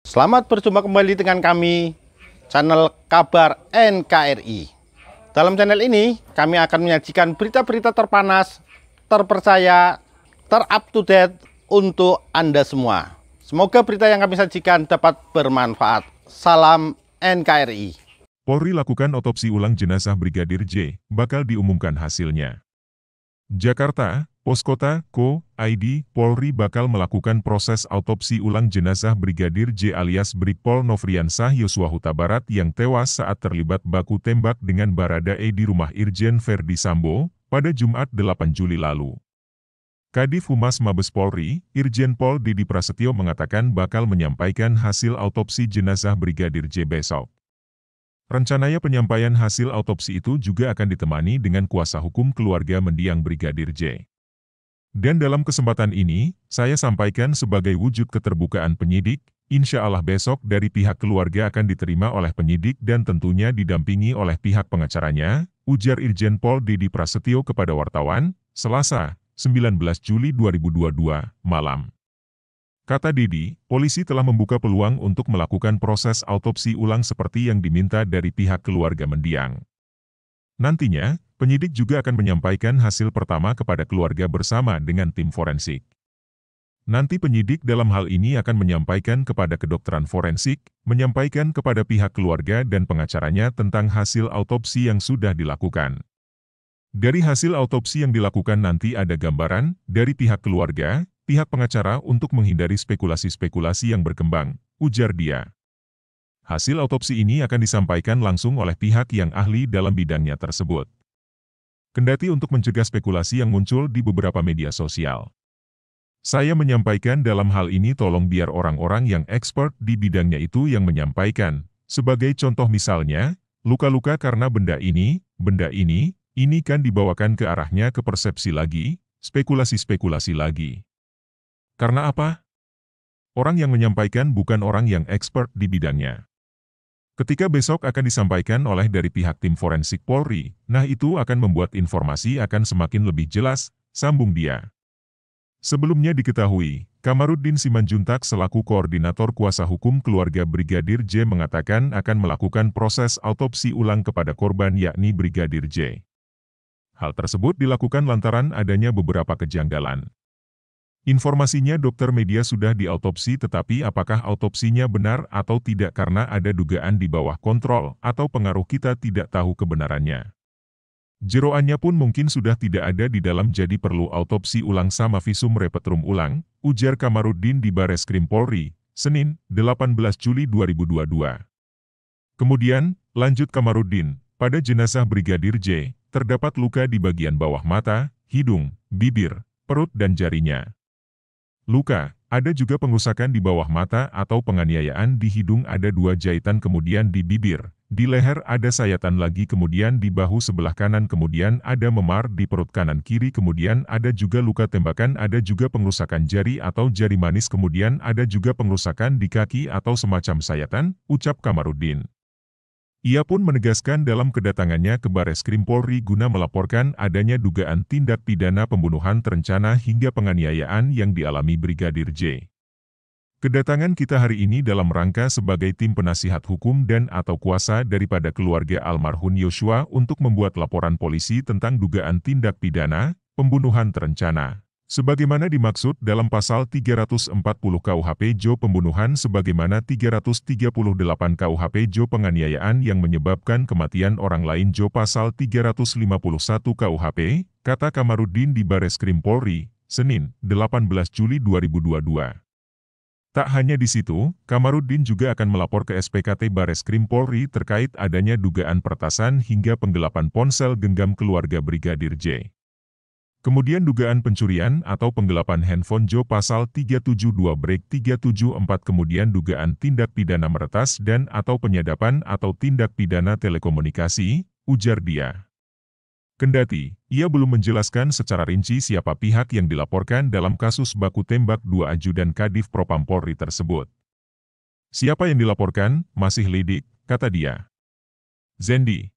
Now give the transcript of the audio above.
Selamat berjumpa kembali dengan kami, channel Kabar NKRI. Dalam channel ini, kami akan menyajikan berita-berita terpanas, terpercaya, terup to date untuk Anda semua. Semoga berita yang kami sajikan dapat bermanfaat. Salam NKRI. Polri lakukan otopsi ulang jenazah Brigadir J, bakal diumumkan hasilnya. Jakarta, Poskota, Co.id, Polri bakal melakukan proses autopsi ulang jenazah Brigadir J alias Brigpol Nofriansah Yosua Huta Barat yang tewas saat terlibat baku tembak dengan Baradae di rumah Irjen Verdi Sambo, pada Jumat 8 Juli lalu. Kadif Humas Mabes Polri, Irjen Pol Didi Prasetyo mengatakan bakal menyampaikan hasil autopsi jenazah Brigadir J besok. Rencananya penyampaian hasil autopsi itu juga akan ditemani dengan kuasa hukum keluarga mendiang Brigadir J. Dan dalam kesempatan ini, saya sampaikan sebagai wujud keterbukaan penyidik, insya Allah besok dari pihak keluarga akan diterima oleh penyidik dan tentunya didampingi oleh pihak pengacaranya, ujar Irjen Pol Didi Prasetyo kepada wartawan, Selasa, 19 Juli 2022, malam. Kata Didi, polisi telah membuka peluang untuk melakukan proses autopsi ulang seperti yang diminta dari pihak keluarga mendiang. Nantinya, penyidik juga akan menyampaikan hasil pertama kepada keluarga bersama dengan tim forensik. Nanti penyidik dalam hal ini akan menyampaikan kepada kedokteran forensik, menyampaikan kepada pihak keluarga dan pengacaranya tentang hasil autopsi yang sudah dilakukan. Dari hasil autopsi yang dilakukan nanti ada gambaran dari pihak keluarga, pihak pengacara untuk menghindari spekulasi-spekulasi yang berkembang, ujar dia. Hasil autopsi ini akan disampaikan langsung oleh pihak yang ahli dalam bidangnya tersebut. Kendati untuk mencegah spekulasi yang muncul di beberapa media sosial. Saya menyampaikan dalam hal ini tolong biar orang-orang yang expert di bidangnya itu yang menyampaikan. Sebagai contoh misalnya, luka-luka karena benda ini kan dibawakan ke arahnya ke persepsi lagi, spekulasi-spekulasi lagi. Karena apa? Orang yang menyampaikan bukan orang yang expert di bidangnya. Ketika besok akan disampaikan oleh dari pihak tim forensik Polri, nah itu akan membuat informasi akan semakin lebih jelas, sambung dia. Sebelumnya diketahui, Kamarudin Simanjuntak selaku koordinator kuasa hukum keluarga Brigadir J mengatakan akan melakukan proses autopsi ulang kepada korban yakni Brigadir J. Hal tersebut dilakukan lantaran adanya beberapa kejanggalan. Informasinya dokter media sudah diautopsi tetapi apakah autopsinya benar atau tidak karena ada dugaan di bawah kontrol atau pengaruh kita tidak tahu kebenarannya. Jeroannya pun mungkin sudah tidak ada di dalam jadi perlu autopsi ulang sama visum repetrum ulang, ujar Kamarudin di Bareskrim Polri, Senin, 18 Juli 2022. Kemudian, lanjut Kamarudin, pada jenazah Brigadir J, terdapat luka di bagian bawah mata, hidung, bibir, perut dan jarinya. Luka, ada juga pengrusakan di bawah mata atau penganiayaan di hidung ada 2 jahitan kemudian di bibir, di leher ada sayatan lagi kemudian di bahu sebelah kanan kemudian ada memar di perut kanan kiri kemudian ada juga luka tembakan ada juga pengrusakan jari atau jari manis kemudian ada juga pengrusakan di kaki atau semacam sayatan, ucap Kamarudin. Ia pun menegaskan dalam kedatangannya ke Bareskrim Polri guna melaporkan adanya dugaan tindak pidana pembunuhan terencana hingga penganiayaan yang dialami Brigadir J. Kedatangan kita hari ini dalam rangka sebagai tim penasihat hukum dan atau kuasa daripada keluarga almarhum Yosua untuk membuat laporan polisi tentang dugaan tindak pidana pembunuhan terencana. Sebagaimana dimaksud dalam pasal 340 KUHP Jo pembunuhan sebagaimana 338 KUHP Jo penganiayaan yang menyebabkan kematian orang lain Jo pasal 351 KUHP, kata Kamarudin di Bareskrim Polri, Senin, 18 Juli 2022. Tak hanya di situ, Kamarudin juga akan melapor ke SPKT Bareskrim Polri terkait adanya dugaan peretasan hingga penggelapan ponsel genggam keluarga Brigadir J. Kemudian dugaan pencurian atau penggelapan handphone Jo pasal 372/374 kemudian dugaan tindak pidana meretas dan atau penyadapan atau tindak pidana telekomunikasi, ujar dia. Kendati, ia belum menjelaskan secara rinci siapa pihak yang dilaporkan dalam kasus baku tembak 2 ajudan Kadif Propam Polri tersebut. Siapa yang dilaporkan, masih lidik, kata dia. Zendi,